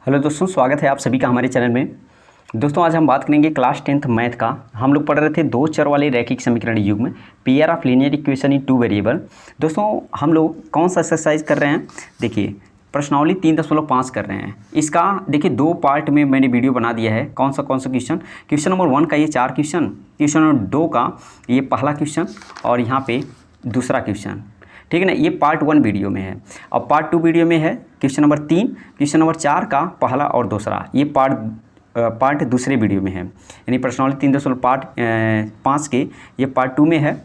Hello दोस्तों, स्वागत है आप सभी का हमारे चैनल में। दोस्तों आज हम बात करेंगे क्लास 10th मैथ का। हम लोग पढ़ रहे थे दो चर वाले रैखिक समीकरण युग में pair of linear equation in two variable. दोस्तों हम लोग कौन सा एक्सरसाइज कर रहे हैं? देखिए प्रश्नावली 3.5 कर रहे हैं। इसका देखिए दो पार्ट में मैंने वीडियो बना दिया है। कौन सा क्वेश्चन? क्वेश्चन नंबर 1 का ये 4 क्वेश्चन, क्वेश्चन नंबर 2 का ये पहला क्वेश्चन और यहाँ पे दूसरा क्वेश्चन, ठीक है ना। ये पार्ट 1 वीडियो में है। अब पार्ट 2 वीडियो में है क्वेश्चन नंबर 3, क्वेश्चन नंबर 4 का पहला और दूसरा। ये पार्ट दूसरे वीडियो में है, यानी प्रश्नावली 3.5 के ये पार्ट 2 में है।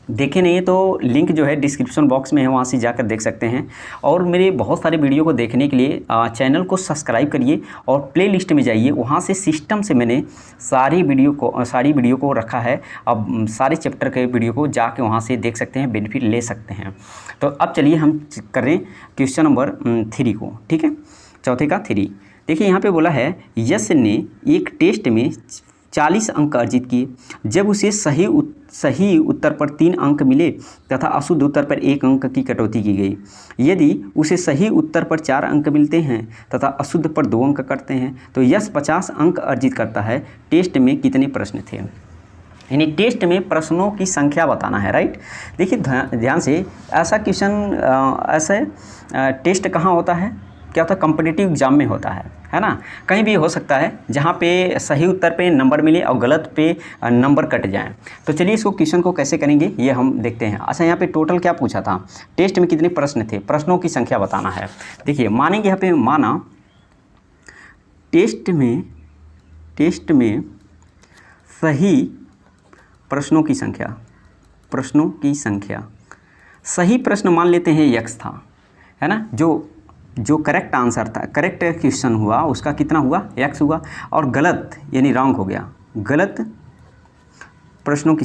देखे नहीं है तो लिंक जो है डिस्क्रिप्शन बॉक्स में है, वहाँ से जाकर देख सकते हैं। और मेरे बहुत सारे वीडियो को देखने के लिए चैनल को सब्सक्राइब करिए और प्लेलिस्ट में जाइए। वहाँ से सिस्टम से मैंने सारी वीडियो को रखा है। अब सारे चैप्टर के वीडियो को जाके वहाँ से देख सकते हैं, बेनिफिट ले सकते हैं। तो अब चलिए हम करें क्वेश्चन नंबर 3 को, ठीक है, चौथे का 3। देखिए यहाँ पे बोला है यश ने एक टेस्ट में 40 अंक अर्जित किए। जब उसे सही उत्तर पर 3 अंक मिले तथा अशुद्ध उत्तर पर 1 अंक की कटौती की गई। यदि उसे सही उत्तर पर 4 अंक मिलते हैं तथा अशुद्ध पर 2 अंक कटते हैं तो यश 50 अंक अर्जित करता है। टेस्ट में कितने प्रश्न थे? यानी टेस्ट में प्रश्नों की संख्या बताना है, राइट। देखिए ध्यान से, ऐसा क्वेश्चन ऐसे टेस्ट कहाँ होता है? क्या होता है? कॉम्पिटिटिव एग्जाम में होता है ना। कहीं भी हो सकता है जहाँ पे सही उत्तर पे नंबर मिले और गलत पे नंबर कट जाएं। तो चलिए इसको क्वेश्चन को कैसे करेंगे ये हम देखते हैं। अच्छा, यहाँ पे टोटल क्या पूछा था? टेस्ट में कितने प्रश्न थे, प्रश्नों की संख्या बताना है। देखिए मानेंगे यहाँ पे, माना टेस्ट में सही प्रश्नों की संख्या, सही प्रश्न मान लेते हैं x था, है ना। जो करेक्ट आंसर था, करेक्ट क्वेश्चन हुआ उसका कितना हुआ? x हुआ। और गलत यानी रॉन्ग हो गया, गलत प्रश्नों की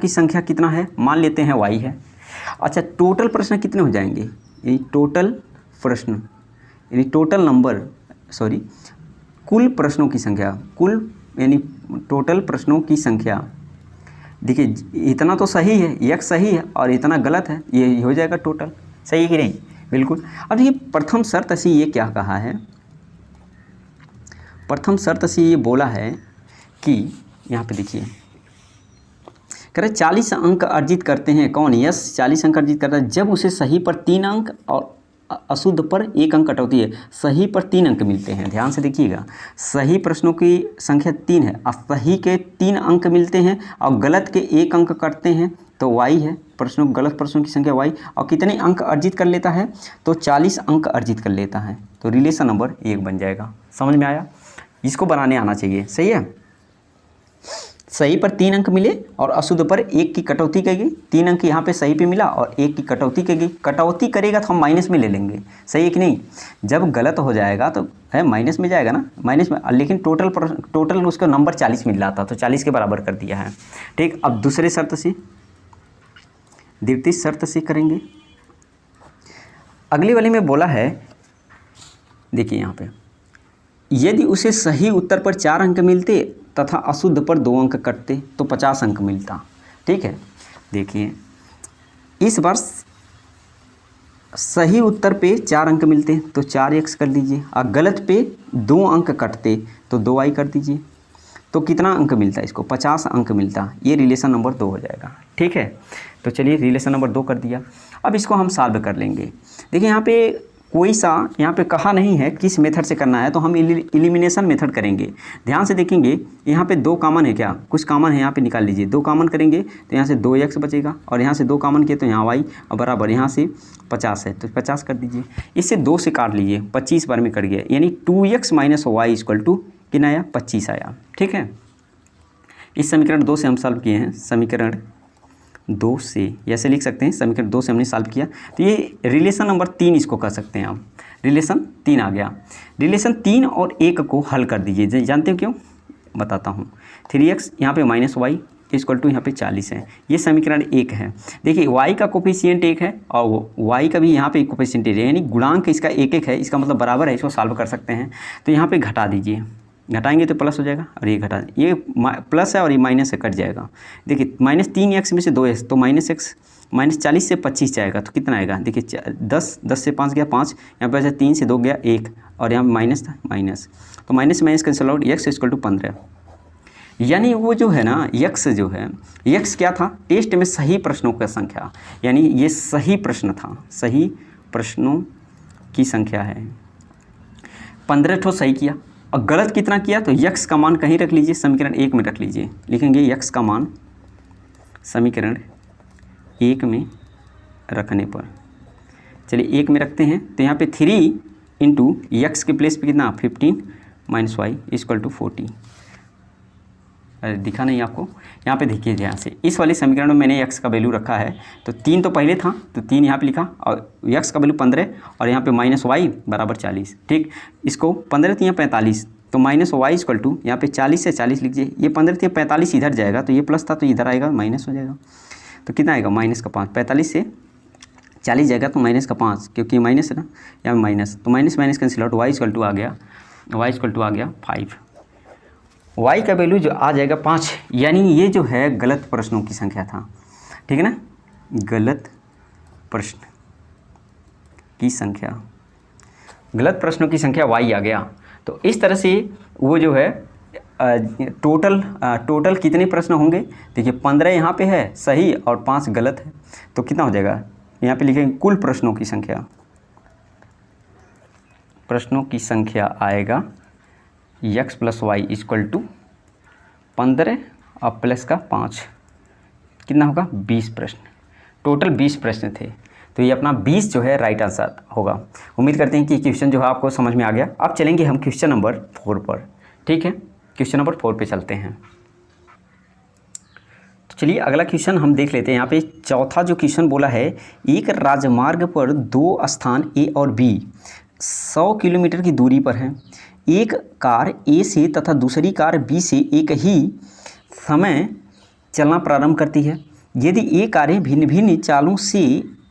संख्या कितना है? मान लेते हैं y है। अच्छा, टोटल प्रश्न कितने हो जाएंगे? यानी टोटल प्रश्नों की संख्या, देखिए इतना तो सही है, x सही है और इतना गलत है, ये हो जाएगा टोटल। सही है कि नहीं? बिल्कुल। अब ये प्रथम शर्त से ये क्या कहा है? प्रथम शर्त से ये बोला है कि यहाँ पे देखिए कह रहे 40 अंक अर्जित करते हैं। कौन? यश 40 अंक अर्जित करता है जब उसे सही पर 3 अंक और अशुद्ध पर 1 अंक कटौती है। सही पर 3 अंक मिलते हैं। ध्यान से देखिएगा, सही प्रश्नों की संख्या 3 है और सही के 3 अंक मिलते हैं और गलत के 1 अंक कटते हैं तो y है। गलत प्रश्नों की संख्या y। और कितने अंक अर्जित कर लेता है? तो 40 अंक अर्जित कर लेता है। तो रिलेशन नंबर 1 बन जाएगा। समझ में आया? इसको बनाने आना चाहिए। सही है। सही पर 3 अंक मिले और अशुद्ध पर 1 की कटौती की गई। 3 अंक यहाँ पे सही पे मिला और 1 की कटौती की गई। कटौती करेगा तो हम माइनस में ले लेंगे। सही है कि नहीं? जब गलत हो जाएगा तो है माइनस में जाएगा ना, माइनस में। लेकिन टोटल उसका नंबर 40 मिल रहा था तो 40 के बराबर कर दिया है। ठीक। अब द्वितीय शर्त से करेंगे। अगली वाली में बोला है, देखिए यहाँ पे, यदि उसे सही उत्तर पर 4 अंक मिलते तथा अशुद्ध पर 2 अंक कटते तो 50 अंक मिलता। ठीक है। देखिए इस बार सही उत्तर पे 4 अंक मिलते तो 4x कर दीजिए और गलत पे 2 अंक कटते तो 2y कर दीजिए। तो कितना अंक मिलता है इसको? 50 अंक मिलता। ये रिलेशन नंबर 2 हो जाएगा। ठीक है। तो चलिए रिलेशन नंबर 2 कर दिया। अब इसको हम सॉल्व कर लेंगे। देखिए यहाँ पे कोई सा यहाँ पे कहा नहीं है किस मेथड से करना है, तो हम एलिमिनेशन मेथड करेंगे। ध्यान से देखेंगे, यहाँ पे 2 कॉमन है, क्या कुछ कॉमन है? यहाँ पे निकाल लीजिए। 2 कॉमन करेंगे तो यहाँ से 2x बचेगा और यहाँ से 2 कॉमन किए तो यहाँ y और बराबर यहाँ से 50 है तो 50 कर दीजिए। इससे 2 से काट लीजिए, 25 बार में कट गया, यानी 2x - y = कितना आया? 25 आया। ठीक है। इस समीकरण 2 से हम सॉल्व किए हैं। समीकरण 2 से ऐसे लिख सकते हैं, समीकरण 2 से हमने सॉल्व किया तो ये रिलेशन नंबर 3 इसको कर सकते हैं आप। रिलेशन 3 आ गया। रिलेशन 3 और 1 को हल कर दीजिए। जानते हैं क्यों? बताता हूँ। 3x यहाँ पे -y = यहाँ पे 40 है। ये समीकरण 1 है। देखिए y का कोफिशिएंट 1 है और y का भी यहाँ पे कोफिशिएंट 1 है, यानी गुणांक इसका 1 है। इसका मतलब बराबर है, इसको सॉल्व कर सकते हैं। तो यहाँ पे घटा दीजिए, घटाएंगे तो प्लस हो जाएगा और ये प्लस है और ये माइनस है, कट जाएगा। देखिए -3x में से 2x तो -x -40 से 25 जाएगा तो कितना आएगा? देखिए 10 से 5 गया 5, यहाँ पे 3 से 2 गया 1, और यहाँ माइनस था, माइनस, तो minus minus cancel out, x equal to 15। यानी वो जो है ना x जो है, x क्या था टेस्ट में सही प्रश्नों की संख्या, यानी ये सही प्रश्न था, सही प्रश्नों की संख्या है। 15 ठो सही किया और गलत कितना किया, तो x का मान कहीं रख लीजिए, समीकरण 1 में रख लीजिए, लिखेंगे x का मान समीकरण 1 में रखने पर, चलिए 1 में रखते हैं, तो यहाँ पे 3 इंटू एक्स के प्लेस पे कितना 15 माइनस वाई इक्वल टू 40। अरे दिखा नहीं आपको, यहाँ पे देखिए ध्यान से, इस वाले समीकरण में मैंने x का वैल्यू रखा है, तो 3 तो पहले था, तो 3 यहाँ पे लिखा और x का वैल्यू 15 और यहाँ पे माइनस वाई बराबर 40। ठीक, इसको 15 3 45, तो माइनस वाई इक्वल टू यहाँ पे 40 से 40 लीजिए, ये 15 3 45 इधर जाएगा, तो ये प्लस था तो इधर आएगा माइनस हो जाएगा, तो कितना आएगा माइनस का 5, 45 से 40 जाएगा तो माइनस का 5, क्योंकि माइनस है ना, यहाँ पे माइनस, तो minus minus cancel out, y equal to आ गया, वाई इक्वल टू आ गया 5, y का वैल्यू जो आ जाएगा 5, यानी ये जो है गलत प्रश्नों की संख्या था। ठीक है ना, गलत प्रश्न की संख्या, गलत प्रश्नों की संख्या y आ गया। तो इस तरह से वो जो है टोटल कितने प्रश्न होंगे, देखिए 15 यहाँ पे है सही और 5 गलत है, तो कितना हो जाएगा, यहाँ पे लिखेंगे कुल प्रश्नों की संख्या, प्रश्नों की संख्या आएगा x plus y equal to 15 और प्लस का 5, कितना होगा 20 प्रश्न, टोटल 20 प्रश्न थे, तो ये अपना 20 जो है राइट आंसर होगा। उम्मीद करते हैं कि क्वेश्चन जो है आपको समझ में आ गया। अब चलेंगे हम क्वेश्चन नंबर 4 पर। ठीक है, क्वेश्चन नंबर 4 पे चलते हैं। तो चलिए अगला क्वेश्चन हम देख लेते हैं। यहाँ पे चौथा जो क्वेश्चन बोला है, एक राजमार्ग पर 2 स्थान ए और बी 100 किलोमीटर की दूरी पर हैं। एक कार ए से तथा दूसरी कार बी से एक ही समय चलना प्रारंभ करती है। यदि ये कारें भिन्न भिन्न चालों से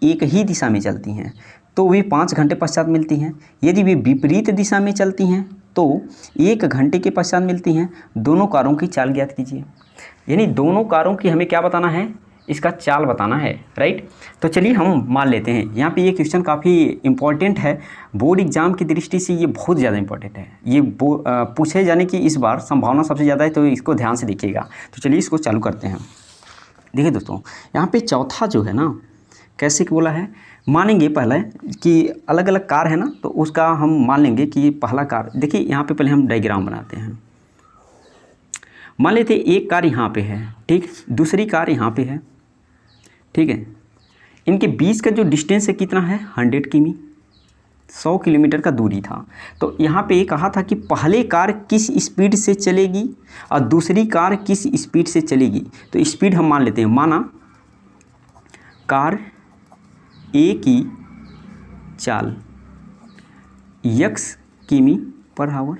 एक ही दिशा में चलती हैं तो वे 5 घंटे पश्चात मिलती हैं। यदि वे विपरीत दिशा में चलती हैं तो 1 घंटे के पश्चात मिलती हैं। दोनों कारों की चाल ज्ञात कीजिए। यानी दोनों कारों की हमें क्या बताना है, इसका चाल बताना है, राइट। तो चलिए हम मान लेते हैं, यहाँ पे ये क्वेश्चन काफ़ी इंपॉर्टेंट है, बोर्ड एग्जाम की दृष्टि से ये बहुत ज़्यादा इंपॉर्टेंट है। ये पूछे जाने की इस बार संभावना सबसे ज़्यादा है, तो इसको ध्यान से देखिएगा। तो चलिए इसको चालू करते हैं। देखिए दोस्तों, यहाँ पे चौथा जो है ना, कैसे बोला है, मानेंगे पहले कि अलग अलग कार है ना, तो उसका हम मान लेंगे कि पहला कार, देखिए यहाँ पे पहले हम डायग्राम बनाते हैं। मान लेते एक कार यहाँ पे है, ठीक, दूसरी कार यहाँ पे है, ठीक है। इनके बीच का जो डिस्टेंस है कितना है 100 किमी, 100 किलोमीटर का दूरी था। तो यहाँ पे कहा था कि पहले कार किस स्पीड से चलेगी और दूसरी कार किस स्पीड से चलेगी। तो स्पीड हम मान लेते हैं, माना कार ए की चाल x किमी पर आवर,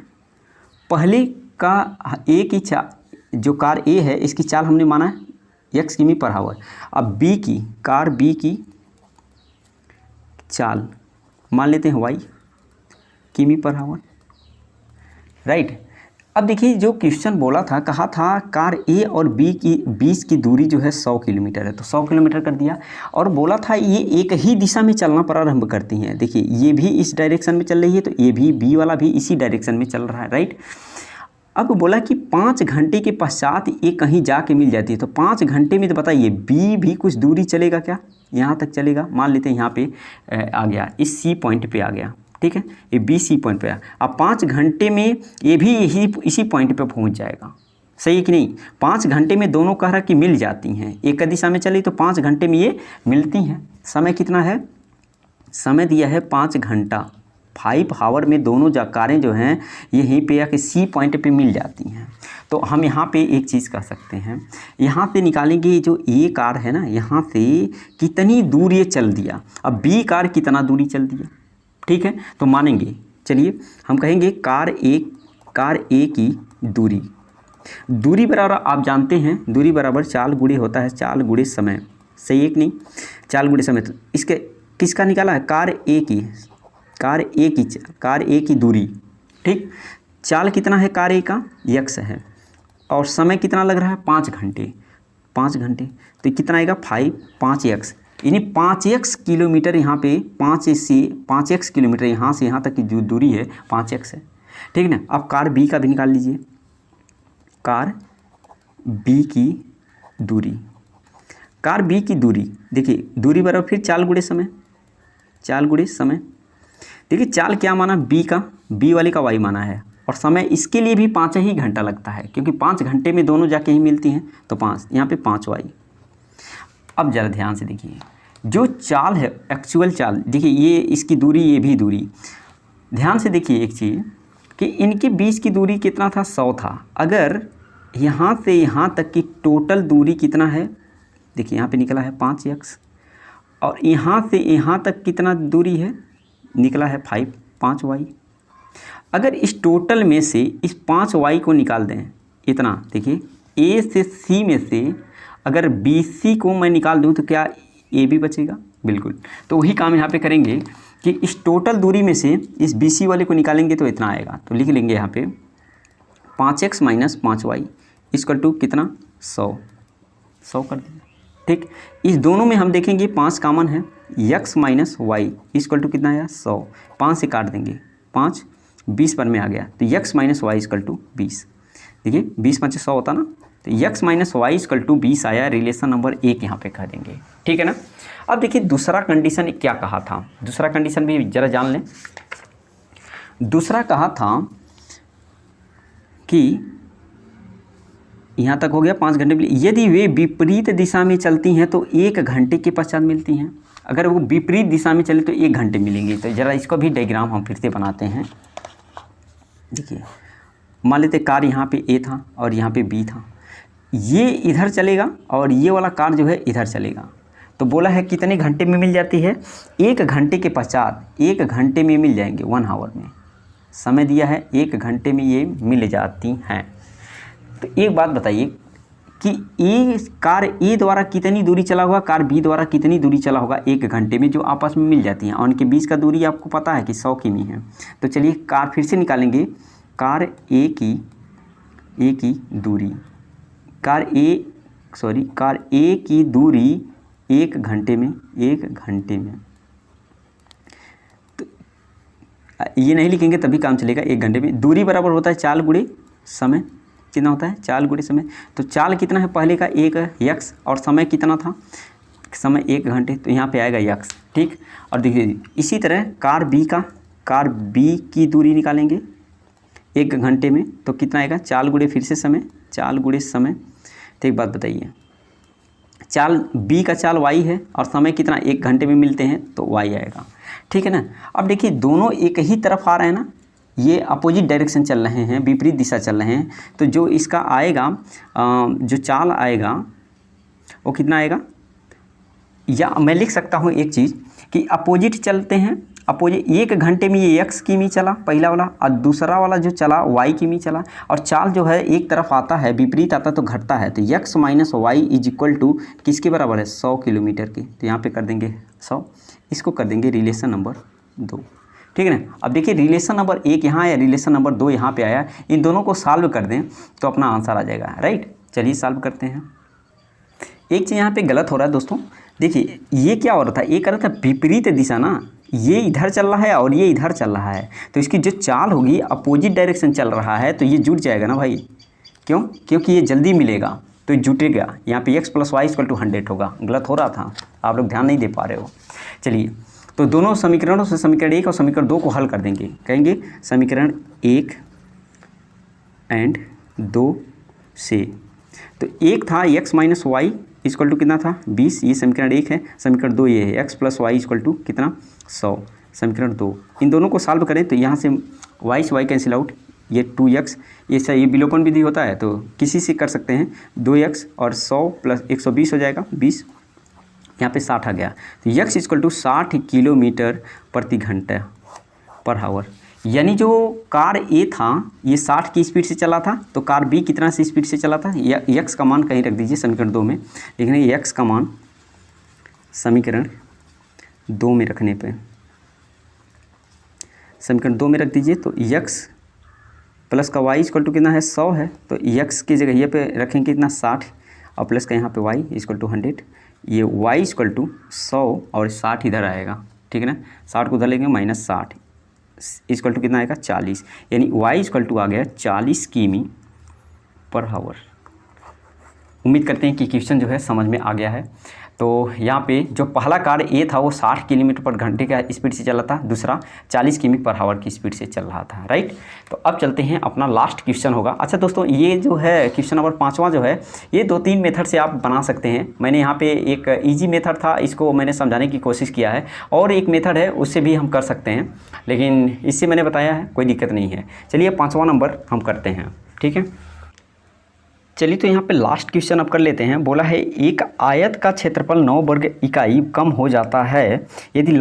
पहले का ए की चाल, जो कार ए है इसकी चाल हमने माना है x किमी पर आवर। अब बी की, कार बी की चाल मान लेते हैं y किमी पर आवर, राइट। अब देखिए जो क्वेश्चन बोला था, कहा था कार ए और बी की बीच की दूरी जो है 100 किलोमीटर है, तो 100 किलोमीटर कर दिया। और बोला था ये एक ही दिशा में चलना प्रारंभ करती हैं। देखिए ये भी इस डायरेक्शन में चल रही है, तो ये भी बी वाला भी इसी डायरेक्शन में चल रहा है, राइट। अब बोला कि 5 घंटे के पश्चात ये कहीं जाके मिल जाती है। तो 5 घंटे में तो बताइए बी भी कुछ दूरी चलेगा क्या, यहाँ तक चलेगा। मान लेते हैं यहाँ पे आ गया, इस सी पॉइंट पे आ गया, ठीक है, ये बी सी पॉइंट पे। अब 5 घंटे में ये भी इसी पॉइंट पे पहुँच जाएगा, सही है कि नहीं। 5 घंटे में दोनों कह रहा कि मिल जाती हैं, एक दिशा में चली तो 5 घंटे में ये मिलती हैं। समय कितना है, समय दिया है 5 घंटा, 5 आवर में दोनों कारें जो हैं यहीं पे आके सी पॉइंट पे मिल जाती हैं। तो हम यहाँ पे एक चीज़ कर सकते हैं, यहाँ से निकालेंगे जो ए कार है ना, यहाँ से कितनी दूर ये चल दिया, अब बी कार कितना दूरी चल दिया, ठीक है। तो मानेंगे, चलिए हम कहेंगे कार ए की दूरी बराबर, आप जानते हैं दूरी बराबर चाल गुणे होता है, चाल गुणे समय, सही है कि नहीं, चाल गुणे समय। तो इसके किसका निकाला है, कार ए की दूरी, ठीक। चाल कितना है कार ए का, x है, और समय कितना लग रहा है 5 घंटे, तो कितना आएगा 5x, यानी 5x किलोमीटर यहाँ पे 5x किलोमीटर यहाँ से यहाँ तक की जो दूरी है 5x है, ठीक है ना। अब कार B का भी निकाल लीजिए, कार B की दूरी, कार B की दूरी देखिए, दूरी बराबर फिर चाल गुणे समय, चाल गुणे समय। देखिए चाल क्या माना, B का, B वाले का y माना है, और समय इसके लिए भी 5 ही घंटा लगता है, क्योंकि 5 घंटे में दोनों जाके ही मिलती हैं, तो 5 यहाँ पे 5y। अब ज़रा ध्यान से देखिए, जो चाल है एक्चुअल चाल, देखिए ये इसकी दूरी, ये भी दूरी, ध्यान से देखिए एक चीज़ कि इनके बीच की दूरी कितना था, 100 था। अगर यहाँ से यहाँ तक की टोटल दूरी कितना है, देखिए यहाँ पे निकला है 5x, और यहाँ से यहाँ तक कितना दूरी है, निकला है 5y। अगर इस टोटल में से इस 5y को निकाल दें, इतना देखिए A से C में से अगर BC को मैं निकाल दूं तो क्या AB बचेगा, बिल्कुल। तो वही काम यहाँ पे करेंगे कि इस टोटल दूरी में से इस BC वाले को निकालेंगे तो इतना आएगा। तो लिख लेंगे यहाँ पे 5x minus 5y equal to कितना, 100 कर देंगे, ठीक। इस दोनों में हम देखेंगे 5 कॉमन है, x minus y equal to कितना आया, 100। 5 से काट देंगे, 5 20 पर में आ गया, तो x minus y equal to 20। देखिए 20 5 100 होता ना, तो x minus y equal to 20 आया, रिलेशन नंबर 1 यहाँ पे कह देंगे, ठीक है ना। अब देखिए दूसरा कंडीशन क्या कहा था, दूसरा कंडीशन भी ज़रा जान लें। दूसरा कहा था कि यहाँ तक हो गया 5 घंटे में, यदि वे विपरीत दिशा में चलती हैं तो 1 घंटे के पश्चात मिलती हैं। अगर वो विपरीत दिशा में चले तो 1 घंटे मिलेंगे। तो ज़रा इसको भी डायग्राम हम फिर से बनाते हैं। देखिए मान लेते कार यहाँ पे A था और यहाँ पे B था, ये इधर चलेगा और ये वाला कार जो है इधर चलेगा। तो बोला है कितने घंटे में मिल जाती है, 1 घंटे के पश्चात, 1 घंटे में मिल जाएंगे, 1 आवर में समय दिया है, 1 घंटे में ये मिल जाती हैं। तो एक बात बताइए कि कार A द्वारा कितनी दूरी चला होगा, कार B द्वारा कितनी दूरी चला होगा 1 घंटे में, जो आपस में मिल जाती हैं, और उनके बीच का दूरी आपको पता है कि 100 किमी है। तो चलिए कार फिर से निकालेंगे, कार A की दूरी, कार A की दूरी 1 घंटे में, 1 घंटे में, तो ये नहीं लिखेंगे तभी काम चलेगा। 1 घंटे में दूरी बराबर होता है चाल गुणे समय, कितना होता है, चाल गुणे समय। तो चाल कितना है पहले का 1x, और समय कितना था, समय 1 घंटे, तो यहाँ पे आएगा x, ठीक। और देखिए इसी तरह कार B की दूरी निकालेंगे 1 घंटे में, तो कितना आएगा, चाल गुणे फिर से समय, चाल गुणे समय। तो एक बात बताइए, चाल B का चाल y है और समय कितना 1 घंटे में मिलते हैं, तो y आएगा, ठीक है ना। अब देखिए दोनों एक ही तरफ आ रहे हैं ना, ये अपोजिट डायरेक्शन चल रहे हैं, विपरीत दिशा चल रहे हैं, तो जो इसका आएगा, जो चाल आएगा वो कितना आएगा, या मैं लिख सकता हूँ एक चीज़ कि अपोजिट चलते हैं, अपोजिट 1 घंटे में ये x किमी चला पहला वाला, और दूसरा वाला जो चला y किमी चला, और चाल जो है एक तरफ आता है, विपरीत आता तो घटता है, तो x minus y is equal to किसके बराबर है, 100 किलोमीटर के। तो यहाँ पे कर देंगे 100, इसको कर देंगे रिलेशन नंबर 2, ठीक है ना। अब देखिए रिलेशन नंबर 1 यहाँ आया, रिलेशन नंबर 2 यहाँ पे आया, इन दोनों को सॉल्व कर दें तो अपना आंसर आ जाएगा, राइट। चलिए सॉल्व करते हैं। एक चीज़ यहाँ पे गलत हो रहा है दोस्तों, देखिए ये क्या हो रहा था, ये कर रहा था विपरीत दिशा ना, ये इधर चल रहा है और ये इधर चल रहा है, तो इसकी जो चाल होगी अपोजिट डायरेक्शन चल रहा है, तो ये जुट जाएगा ना भाई, क्यों, क्योंकि ये जल्दी मिलेगा तो ये जुटेगा। यहाँ पे x + y = 100 होगा, गलत हो रहा था, आप लोग ध्यान नहीं दे पा रहे हो। चलिए तो दोनों समीकरणों से समीकरण 1 और समीकरण 2 को हल कर देंगे, कहेंगे समीकरण 1 एंड 2 से, तो 1 था x minus y equal to कितना था 20, ये समीकरण 1 है। समीकरण 2 ये है x + y इक्वल टू कितना 100, समीकरण 2। इन दोनों को सॉल्व करें तो यहाँ से y से y कैंसिल आउट, ये 2x, ये विलोपन विधि होता है तो किसी से कर सकते हैं, 2x और 100 + 120 हो जाएगा 20, यहाँ पे 60 आ गया, तो x = 60 किलोमीटर प्रति घंटा पर आवर। यानी जो कार A था ये 60 की स्पीड से चला था, तो कार B कितना सी स्पीड से चला था, या x का मान कहीं रख दीजिए समीकरण 2 में, लेकिन ये x का मान समीकरण 2 में रखने पे, समीकरण 2 में रख दीजिए, तो x प्लस का y इक्वल टू कितना है 100 है, तो x की जगह ये पे रखेंगे कितना 60, और प्लस का यहाँ पे y इक्वल टू 100, ये y इक्वल टू 100 और 60 इधर आएगा, ठीक है ना, 60 को उधर लेंगे माइनस 60 इक्वल टू कितना आएगा 40, यानी y इक्वल टू आ गया 40 किमी पर हावर। उम्मीद करते हैं कि क्वेश्चन जो है समझ में आ गया है। तो यहाँ पे जो पहला कार ए था वो 60 किलोमीटर पर घंटे का स्पीड से चला था, दूसरा 40 किमी पर हावर की स्पीड से चल रहा था, राइट। तो अब चलते हैं, अपना लास्ट क्वेश्चन होगा। अच्छा दोस्तों, ये जो है क्वेश्चन नंबर 5वां जो है, ये 2-3 मेथड से आप बना सकते हैं। मैंने यहाँ पे एक ईजी मेथड था, इसको मैंने समझाने की कोशिश किया है, और एक मेथड है उससे भी हम कर सकते हैं, लेकिन इससे मैंने बताया है, कोई दिक्कत नहीं है। चलिए 5वां नंबर हम करते हैं, ठीक है। चलिए तो यहाँ पे लास्ट क्वेश्चन अब कर लेते हैं। बोला है एक आयत का क्षेत्रफल 9 वर्ग इकाई कम हो जाता है यदि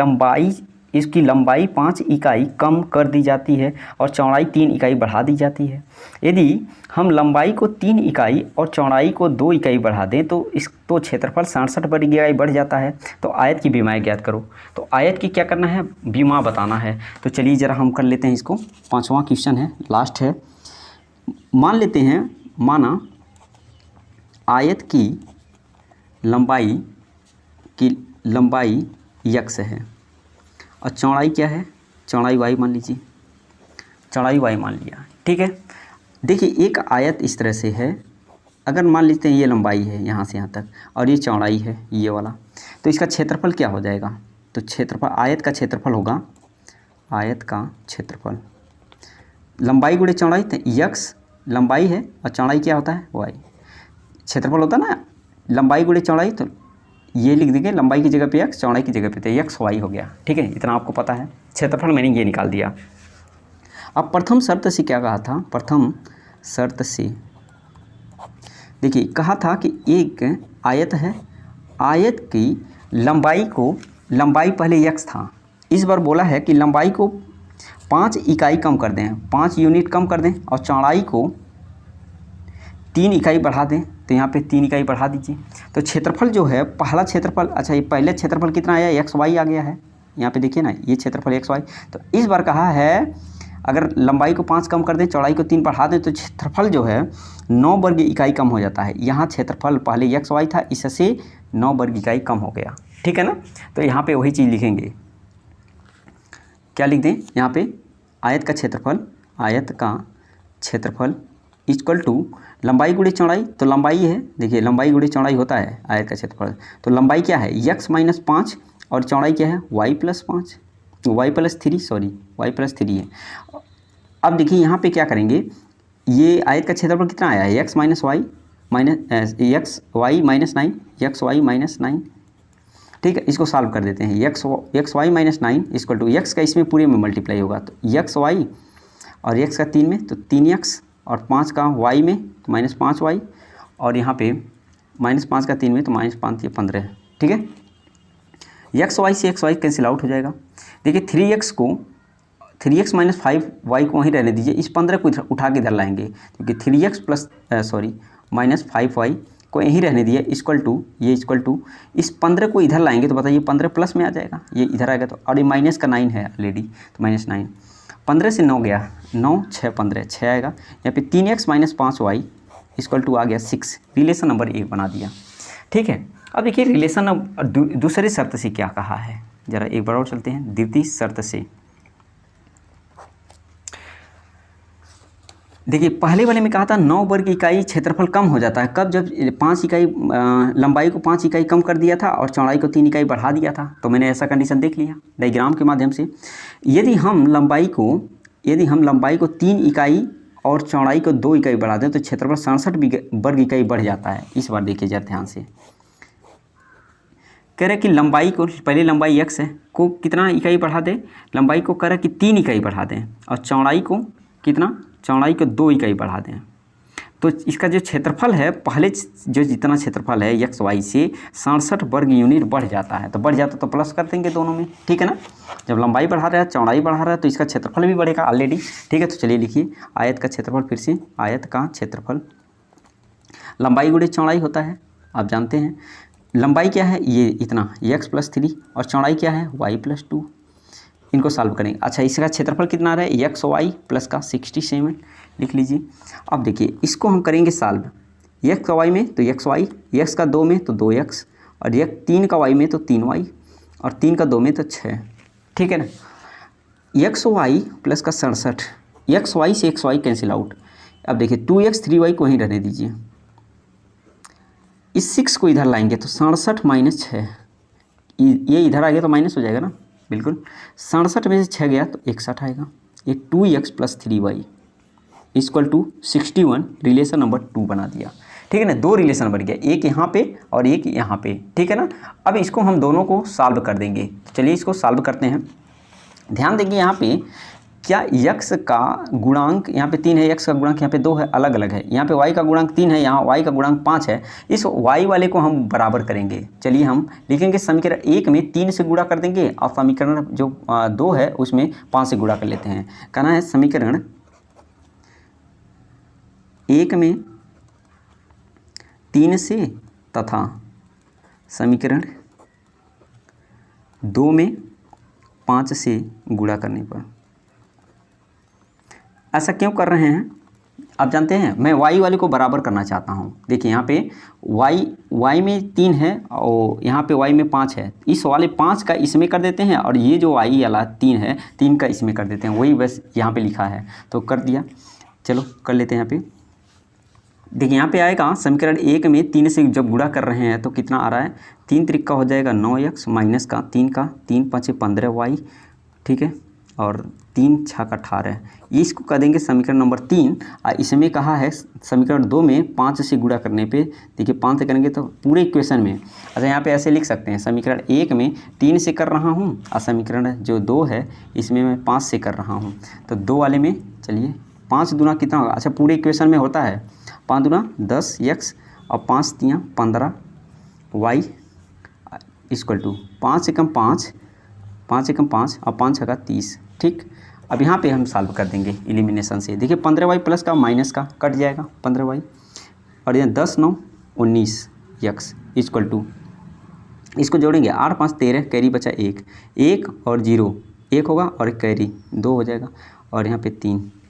इसकी लंबाई 5 इकाई कम कर दी जाती है और चौड़ाई 3 इकाई बढ़ा दी जाती है। यदि हम लंबाई को 3 इकाई और चौड़ाई को 2 इकाई बढ़ा दें तो क्षेत्रफल 67 वर्ग इकाई बढ़ जाता है। तो आयत की विमाएँ ज्ञात करो। तो आयत की क्या करना है, विमा बताना है। तो चलिए ज़रा हम कर लेते हैं इसको। 5वां क्वेश्चन है, लास्ट है। मान लेते हैं, माना आयत की लंबाई यक्स है और चौड़ाई क्या है, चौड़ाई वाई मान लीजिए, चौड़ाई वाई मान लिया, ठीक है। देखिए एक आयत इस तरह से है, अगर मान लेते हैं ये लंबाई है यहाँ से यहाँ तक और ये चौड़ाई है ये वाला, तो इसका क्षेत्रफल क्या हो जाएगा। तो क्षेत्रफल, आयत का क्षेत्रफल होगा, आयत का क्षेत्रफल लंबाई गुणे चौड़ाई, तो यक्स लंबाई है और चौड़ाई क्या होता है वाई। क्षेत्रफल होता है ना लंबाई गुणे चौड़ाई, तो ये लिख देंगे लंबाई की जगह पे एक्स, चौड़ाई की जगह पे, तो एक्स वाई हो गया, ठीक है। इतना आपको पता है, क्षेत्रफल मैंने ये निकाल दिया। अब प्रथम शर्त से क्या कहा था, प्रथम शर्त से देखिए कहा था कि एक आयत है, आयत की लंबाई पहले एक्स था, इस बार बोला है कि लंबाई को 5 इकाई कम कर दें, 5 यूनिट कम कर दें और चौड़ाई को 3 इकाई बढ़ा दें। तो यहाँ पे 3 इकाई बढ़ा दीजिए। तो क्षेत्रफल जो है, पहला क्षेत्रफल, अच्छा ये पहले क्षेत्रफल कितना आया, एक्स वाई आ गया है, यहाँ पे देखिए ना, ये क्षेत्रफल एक्स वाई। तो इस बार कहा है अगर लंबाई को 5 कम कर दें, चौड़ाई को 3 बढ़ा दें, तो क्षेत्रफल जो है 9 वर्ग इकाई कम हो जाता है। यहाँ क्षेत्रफल पहले एक्स वाई था, इससे 9 वर्ग इकाई कम हो गया, ठीक है ना। तो यहाँ पर वही चीज़ लिखेंगे, क्या लिख दें यहाँ पे, आयत का क्षेत्रफल इक्वल टू लंबाई गुणे चौड़ाई। तो लंबाई है, देखिए लंबाई गुणे चौड़ाई होता है आयत का क्षेत्रफल। तो लंबाई क्या है, x माइनस 5 और चौड़ाई क्या है y प्लस 5, y प्लस 3 है। अब देखिए यहाँ पे क्या करेंगे, ये आयत का क्षेत्रफल कितना आया है, x minus y x y minus 9, x y minus 9, ठीक है। इसको सॉल्व कर देते हैं, x y minus 9 equal to x का इसमें पूरे में मल्टीप्लाई होगा, तो एक्स वाई और एक्स का 3 में, तो 3x और 5 का y में, तो माइनस 5y, और यहाँ पे माइनस 5 का 3 में, तो माइनस 5 ये 15 है, ठीक है। एक्स वाई से एक्स वाई कैंसिल आउट हो जाएगा। देखिए 3x माइनस 5y को वहीं रहने दीजिए, इस 15 को उठा के इधर लाएंगे, क्योंकि 3x प्लस माइनस 5y को यहीं रहने दिए, इक्वल टू इस 15 को इधर लाएंगे, तो बताइए 15 प्लस में आ जाएगा, ये इधर आएगा, तो और ये माइनस का 9 है ऑलरेडी, तो माइनस 9, 15 से 9 गया, 9 6 15 6 आएगा। यहाँ पे 3x minus 5y equal to आ गया 6, रिलेशन नंबर 1 बना दिया, ठीक है। अब देखिए रिलेशन अब दूसरी शर्त से क्या कहा है, ज़रा एक बार और चलते हैं द्वितीय शर्त से। देखिए पहले वाले में कहा था 9 वर्ग इकाई क्षेत्रफल कम हो जाता है, कब, जब 5 इकाई लंबाई को 5 इकाई कम कर दिया था और चौड़ाई को 3 इकाई बढ़ा दिया था। तो मैंने ऐसा कंडीशन देख लिया डायग्राम के माध्यम से। यदि हम लंबाई को 3 इकाई और चौड़ाई को 2 इकाई बढ़ा दें तो क्षेत्रफल 67 वर्ग इकाई बढ़ जाता है। इस बार देखिए जरा ध्यान से, कह रहे कि लंबाई को, पहले लंबाई x है, को कितना इकाई बढ़ा दें, लंबाई को कह रहे कि 3 इकाई बढ़ा दें और चौड़ाई को कितना, चौड़ाई को 2 इकाई बढ़ा दें। तो इसका जो क्षेत्रफल है, पहले जो जितना क्षेत्रफल है एक्स वाई से 67 वर्ग यूनिट बढ़ जाता है। तो बढ़ जाता तो प्लस कर देंगे दोनों में, ठीक है ना। जब लंबाई बढ़ा रहा है, चौड़ाई बढ़ा रहा है, तो इसका क्षेत्रफल भी बढ़ेगा ऑलरेडी, ठीक है। तो चलिए लिखिए आयत का क्षेत्रफल, फिर से आयत का क्षेत्रफल लंबाई गुणे चौड़ाई होता है, आप जानते हैं। लंबाई क्या है, ये इतना x प्लस 3 और चौड़ाई क्या है y प्लस 2, इनको सॉल्व करेंगे। अच्छा इसका क्षेत्रफल कितना आ रहा है, एक्स वाई प्लस का 67 लिख लीजिए। अब देखिए इसको हम करेंगे सॉल्व, एक्स वाई में तो एक्स वाई, एक्स का 2 में तो 2x और ये 3 का y में तो 3y और 3 का 2 में तो 6, ठीक है ना। xy प्लस का 67, xy से xy कैंसिल आउट। अब देखिए 2x 3y को वहीं रहने दीजिए, इस 6 को इधर लाएंगे तो 67 माइनस 6, ये इधर आ गया तो माइनस हो जाएगा ना, बिल्कुल। 67 में से 6 गया तो 61 आएगा। ये 2x plus 3y equal to 61 relation number 2 बना दिया, ठीक है ना। 2 रिलेशन बन गया, एक यहाँ पे और एक यहाँ पे, ठीक है ना। अब इसको हम दोनों को सॉल्व कर देंगे, चलिए इसको सॉल्व करते हैं। ध्यान देंगे यहाँ पे क्या x का गुणांक यहाँ पे 3 है, x का गुणांक यहाँ पे 2 है, अलग अलग है। यहाँ पे y का गुणांक 3 है, यहाँ y का गुणांक 5 है। इस y वाले को हम बराबर करेंगे। चलिए हम लिखेंगे समीकरण 1 में 3 से गुणा कर देंगे और समीकरण जो 2 है उसमें 5 से गुणा कर लेते हैं। कहना है समीकरण 1 में 3 से तथा समीकरण 2 में 5 से गुणा करने पर। ऐसा क्यों कर रहे हैं आप जानते हैं, मैं y वाले को बराबर करना चाहता हूँ। देखिए यहाँ पे y में 3 है और यहाँ पे y में 5 है, इस वाले 5 का इसमें कर देते हैं और ये जो y वाला 3 है 3 का इसमें कर देते हैं, वही बस यहाँ पे लिखा है तो कर दिया। चलो कर लेते हैं यहाँ पे। देखिए यहाँ पे आएगा समीकरण 1 में 3 से जब गुणा कर रहे हैं तो कितना आ रहा है, 3 त्रिक का हो जाएगा 9x माइनस का 3 का 3 5 15y, ठीक है, और 3 6 का 18। इसको कर देंगे समीकरण नंबर 3। और इसमें कहा है समीकरण 2 में 5 से गुणा करने पे, देखिए 5 से करेंगे तो पूरे इक्वेशन में, अच्छा यहाँ पे ऐसे लिख सकते हैं समीकरण 1 में 3 से कर रहा हूँ और समीकरण जो 2 है इसमें मैं 5 से कर रहा हूँ। तो 2 वाले में चलिए 5 दूना कितना होगा, अच्छा पूरे इक्वेशन में होता है 5 दूना 10x और 5 3 15y इक्वल टू 5 एकम 5 5 एकम 5 और 5 छक्का 30, ठीक। अब यहाँ पे हम सॉल्व कर देंगे एलिमिनेशन से। देखिए 15y प्लस का माइनस का कट जाएगा 15y और यहाँ 10 9 19x इक्वल टू, इसको जोड़ेंगे 8 5 13, कैरी बचा 1 और 0 1 होगा और कैरी 2 हो जाएगा और यहाँ पे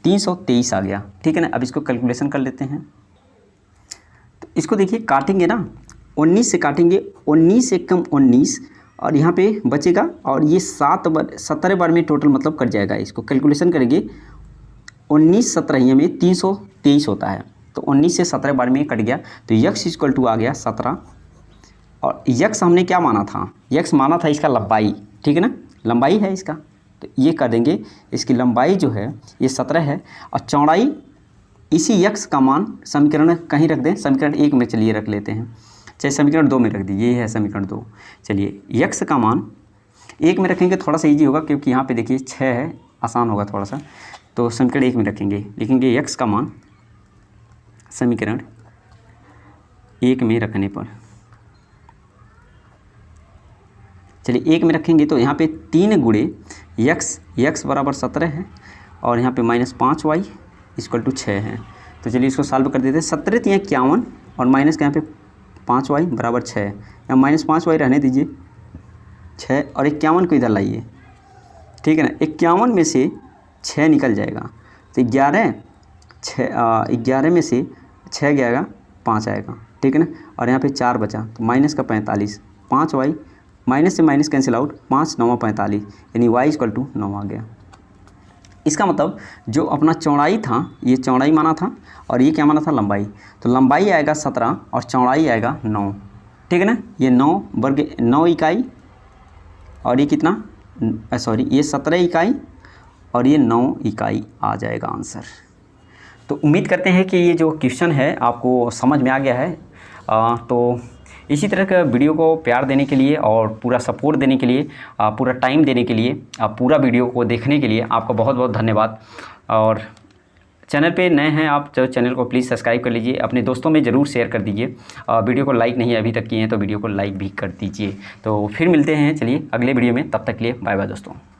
323 आ गया, ठीक है ना। अब इसको कैलकुलेशन कर लेते हैं। तो इसको देखिए काटेंगे ना, 19 से काटेंगे, 19 से कम 19 और यहाँ पे बचेगा और ये 17 बार में टोटल मतलब कट जाएगा। इसको कैलकुलेशन करेंगे 19 17 में 323 होता है, तो 19 से 17 बार में कट गया तो x इक्वल टू आ गया 17। और x हमने क्या माना था, x माना था इसका लंबाई, ठीक है ना, लंबाई है इसका, तो ये कर देंगे इसकी लंबाई जो है ये 17 है और चौड़ाई इसी x का मान समीकरण कहीं रख दें, समीकरण 1 में चलिए रख लेते हैं, चाहे समीकरण 2 में रख दीजिए, ये है समीकरण 2। चलिए x का मान 1 में रखेंगे थोड़ा सा ईजी होगा क्योंकि यहाँ पे देखिए 6 है, आसान होगा थोड़ा सा, तो समीकरण 1 में रखेंगे, लिखेंगे x का मान समीकरण 1 में रखने पर। चलिए 1 में रखेंगे तो यहाँ पे 3 गुणे x बराबर 17 है और यहाँ पे माइनस 5y इक्वल टू 6 है। तो चलिए इसको सॉल्व कर देते हैं। 17 3 51 और माइनस का यहाँ पे 5y बराबर 6, यहाँ माइनस 5y रहने दीजिए 6 और 51 को इधर लाइए, ठीक है ना। 51 में से 6 निकल जाएगा तो 11 में से 6 गया 5 आएगा, ठीक है ना। और यहाँ पे 4 बचा तो माइनस का 45, 5y माइनस से माइनस कैंसिल आउट, 5 9 45 यानी y इक्वल टू 9 आ गया। इसका मतलब जो अपना चौड़ाई था ये चौड़ाई माना था और ये क्या माना था, लंबाई। तो लंबाई आएगा 17 और चौड़ाई आएगा 9, ठीक है ना। ये 9 इकाई और ये कितना, सॉरी ये 17 इकाई और ये 9 इकाई आ जाएगा आंसर। तो उम्मीद करते हैं कि ये जो क्वेश्चन है आपको समझ में आ गया है। तो इसी तरह का वीडियो को प्यार देने के लिए और पूरा सपोर्ट देने के लिए, पूरा टाइम देने के लिए, पूरा वीडियो को देखने के लिए आपका बहुत बहुत धन्यवाद। और चैनल पे नए हैं आप तो चैनल को प्लीज़ सब्सक्राइब कर लीजिए, अपने दोस्तों में ज़रूर शेयर कर दीजिए। वीडियो को लाइक नहीं अभी तक किए हैं तो वीडियो को लाइक भी कर दीजिए। तो फिर मिलते हैं चलिए अगले वीडियो में, तब तक के लिए बाय बाय दोस्तों।